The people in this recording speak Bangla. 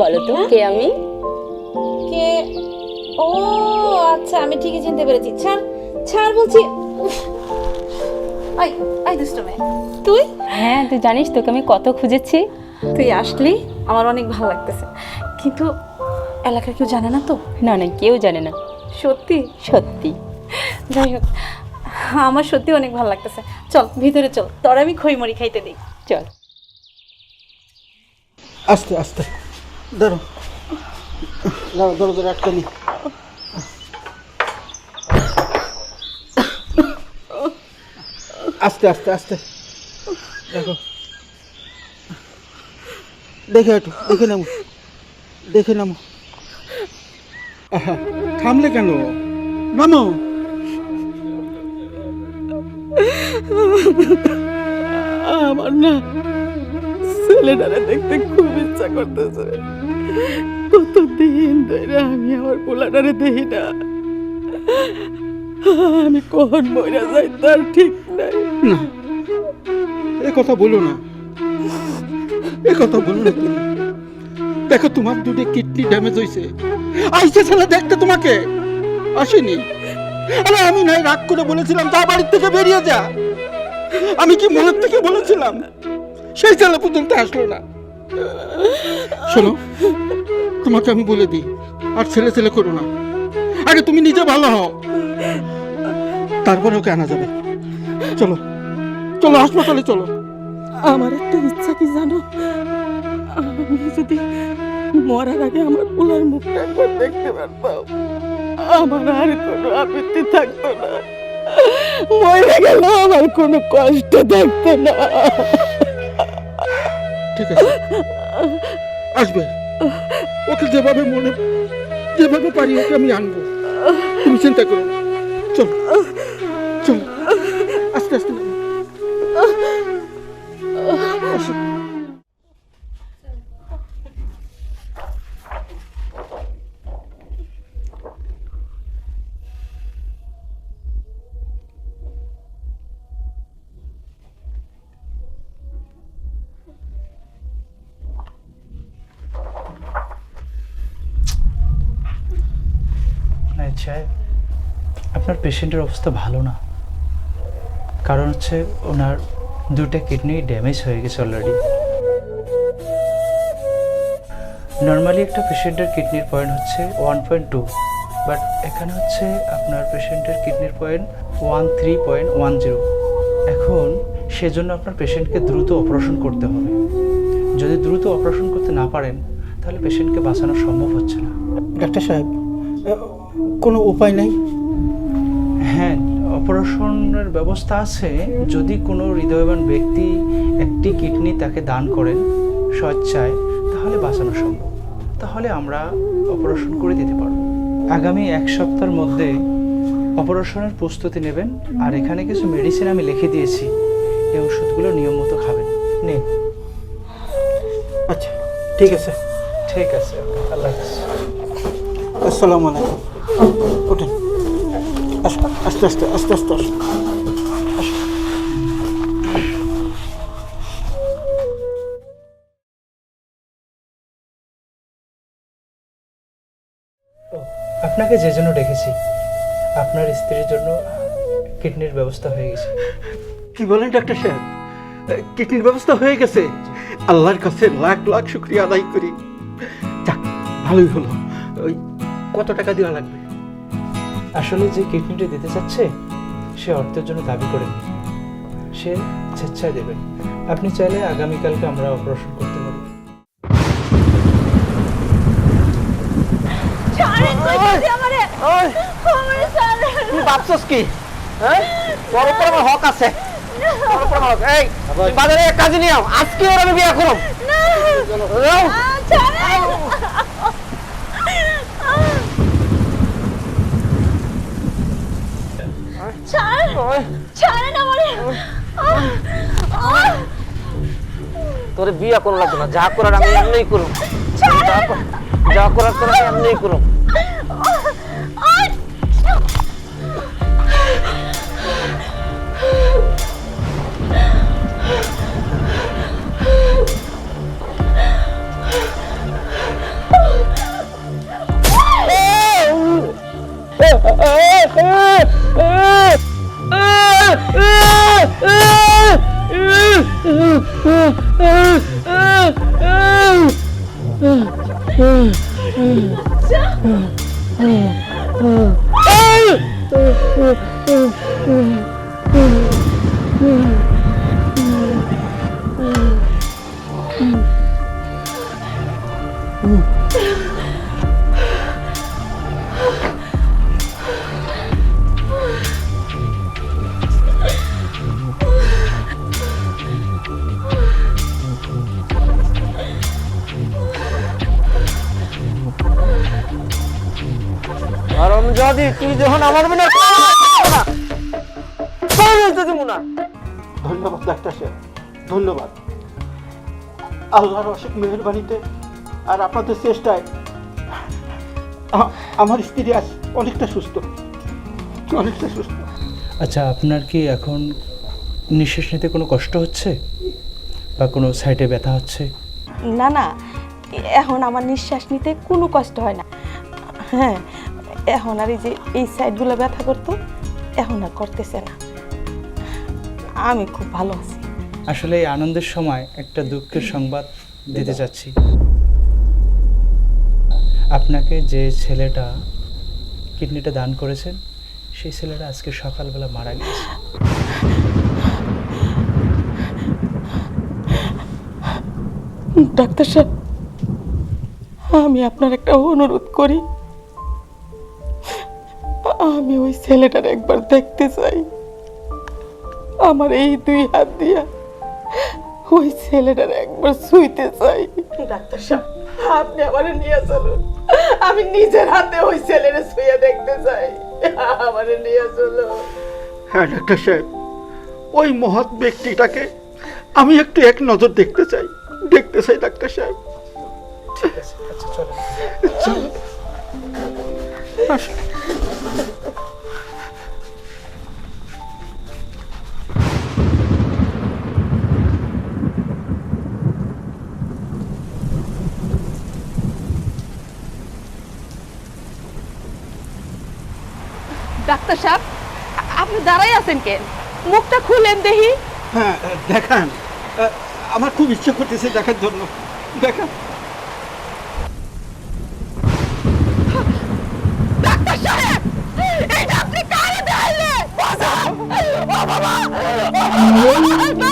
বলো তো কে আমি? কে? ও আচ্ছা, আমি ঠিকই চিনতে পেরেছি। ছাড় ছাড় বলছি। উফ, আই আই দুষ্ট মেয়ে তুই। হ্যাঁ, তুই জানিস তোকে আমি কত খুঁজেছি। তুই আসলি, আমার অনেক ভালো লাগতেছে, কিন্তু এলাকার কেউ জানে না তো? না না, কেউ জানে না। সত্যি? সত্যি। যাই হোক, আমার সত্যি অনেক ভালো লাগতেছে। চল ভিতরে চল, তোর আমি খইমুড়ি খাইতে দিই। চল। আস্তে আস্তে ধরো, ধরো ধরো ধরো, আটকানি। আস্তে আস্তে আস্তে, দেখো, দেখে একটু দেখে নামো, দেখে নামো। আহা, থামলে কেন? নামো। আমার না ছেলেটারে দেখতে খুব ইচ্ছা করতেছে। কতদিন ধরে আমি আমার পোলাটারে দেখি না। আমি কখন মরে যাই তার ঠিক নাই। না, এ কথা বলো না, এ কথা বলো না তুমি। দেখো, তোমার দুটো কিডনি ড্যামেজ হয়েছে। আইসে ছেলে দেখতে তোমাকে, আসেনি। আরে আমি নাই রাগ করে বলেছিলাম যা বাড়ির থেকে বেরিয়ে যা। আমি কি মনের থেকে বলেছিলাম? সেই ছেলে পর্যন্ত আসলো না। শোনো, তোমাকে আমি বলে দিই, আর ছেলে ছেলে করো না। আগে তুমি নিজে ভালো হও, তারপরে ওকে আনা যাবে। চলো চলো, হাসপাতালে চলো। আমার একটা ইচ্ছা কি জানো, আমি যদি মরার আগে আমার পোলার মুখটা একবার দেখতে পারতাম, আমার আর কোনো আপত্তি থাকতো না। মরে গেল আমার কোনো কষ্ট থাকতো না। ঠিক আছে, আসবে। ওকে যেভাবে পারি ওকে আমি আনবো, তুমি চিন্তা করো না। চলো চলো, আস্তে আস্তে নামো। আসো। নাইট সাহেব, আপনার পেশেন্টের অবস্থা ভালো না। কারণ হচ্ছে ওনার দুটো কিডনি ড্যামেজ হয়ে গেছে অলরেডি। নর্মালি একটা পেশেন্টের কিডনির পয়েন্ট হচ্ছে 1.2, বাট এখানে হচ্ছে আপনার পেশেন্টের কিডনির পয়েন্ট 13.10। এখন সেজন্য আপনার পেশেন্টকে দ্রুত অপারেশন করতে হবে। যদি দ্রুত অপারেশন করতে না পারেন তাহলে পেশেন্টকে বাঁচানো সম্ভব হচ্ছে না। ডাক্তার সাহেব, কোনো উপায় নেই? হ্যাঁ, অপারেশনের ব্যবস্থা আছে। যদি কোনো হৃদয়বান ব্যক্তি একটি কিডনি তাকে দান করেন স্বেচ্ছায়, তাহলে বাঁচানো সম্ভব। তাহলে আমরা অপারেশন করে দিতে পারব। আগামী 1 সপ্তাহের মধ্যে অপারেশনের প্রস্তুতি নেবেন। আর এখানে কিছু মেডিসিন আমি লিখে দিয়েছি, এই ওষুধগুলো নিয়ম মতো খাবেন। নিন। আচ্ছা, ঠিক আছে। ঠিক আছে, আল্লাহ হাফেজ। আসসালামু আলাইকুম। ওঠেন, আসো, আস্তে আস্তে আস্তে আস্তে আসো। আপনাকে যে জন্য ডেকেছি, আপনার স্ত্রীর জন্য কিডনির ব্যবস্থা হয়ে গেছে। কি বলেন ডাক্তার সাহেব? কিডনির ব্যবস্থা হয়ে গেছে? আল্লাহর কাছে লাখ লাখ শুকরিয়া আদায় করি। যাক, ভালোই হলো। ওই কত টাকা দেওয়া লাগবে? আসলে যে কিডনিটা দিতে চাচ্ছে সে অর্থের জন্য দাবি করেনি, সে স্বেচ্ছায় দেবেন। আপনি চাইলে আগামীকালকে আমরা অপারেশন করতে পারি। তুই ভাবছস কি? হ্যাঁ, তোর উপর আমার হক আছে। তোর উপর আমার হক। এই, তুই বাজারে এক কাজে নিয়ে আও, আজকে ওর আমি বিয়ে করব। তোর বিয়ে কোনো লাগবে না, যা করার আমি এমনিই করব। যা করার তোর আমি এমনিই করব। আরাম জাদি তুই যখন আমার মনে দিব না। ধন্যবাদ ডাক্তার সাহেব, ধন্যবাদ। আল্লাহর অশেষ মেহেরবানিতে আর আপনাদের চেষ্টায় আমার স্ত্রী আজ অনেকটা সুস্থ, অনেকটা সুস্থ। আচ্ছা, আপনার কি এখন নিঃশ্বাস নিতে কোনো কষ্ট হচ্ছে বা কোনো সাইডে ব্যথা হচ্ছে? না না, এখন আমার নিঃশ্বাস নিতে কোনো কষ্ট হয় না। হ্যাঁ, এখন আর এই যে এই সাইডগুলো ব্যথা করতো, এখন আর করতেছে না। আমি খুব ভালো আছি। আসলে এই আনন্দের সময় একটা দুঃখের সংবাদ দিতে চাচ্ছি। আপনাকে যে ছেলেটা কিডনিটা দান করেছেন, সেই ছেলেটা আজকে সকালবেলা মারা গেছে। ডাক্তার সাহেব, আমি আপনার একটা অনুরোধ করি, আমি ওই ছেলেটার একবার দেখতে চাই। আমার এই 2 হাত দিয়া ওই ছেলেটার একবার ছুঁইতে চাই। ডাক্তার সাহেব, আপনি আমারে নিয়ে চলুন, আমি নিজের হাতে ওই ছেলেরে ছুঁয়ে দেখতে চাই। আমারে নিয়ে চলুন। হ্যাঁ ডাক্তার সাহেব, ওই মহৎ ব্যক্তিটাকে আমি একটু এক নজর দেখতে চাই ডাক্তার সাহেব। ঠিক আছে, আচ্ছা চলেন। চলো। আসুন। ডাক্তার সাহেব, আপনি দাঁড়াই আছেন কেন? মুখটা খুলেন দেখি। হ্যাঁ দেখান, আমার খুব ইচ্ছা করতেছে দেখার জন্য। দেখান। ডাক্তার সাহেব, এইটা আপনি কারে দেখাইলে? বাঁচাও! ও বাবা! ও বাবা!